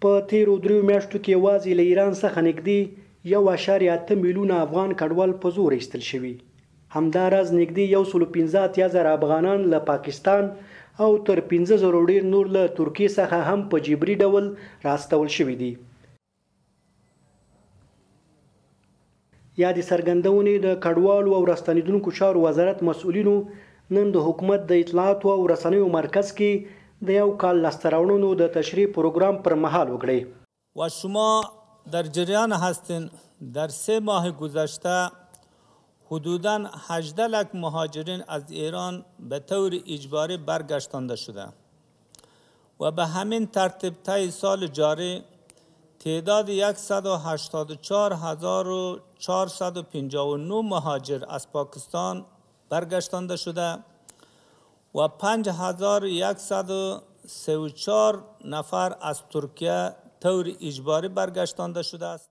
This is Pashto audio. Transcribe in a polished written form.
په تیرو 3 میاشتو کې یوازې له ایران څخه نږدې 1.8 میلیونه افغان کډوال په زور ایستل شوي. همداراز نږدې 115,000 افغانان له پاکستان او تر 15,000 ډیر نور له ترکیې څخه هم په جبري ډول راستول شوي دي. یادې څرګندونې د کډوالو او راستنېدونکو چارو وزارت مسؤلینو نن د حکومت د اطلاعاتو او رسنیو مرکز کې د 1 کال لاسته راوړنو د تشریح پروگرام پر مهال وکړې. و شما در جریان هستین در 3 ماه گذشته حدوداً 18 لک مهاجرین از ایران به طور اجباری برگشتانده شده و به همین ترتیب طی سال جاری تعداد 184,459 مهاجر از پاکستان برگشتانده شده و 5,134 نفر از ترکیه طور اجباری برگشتانده شده است.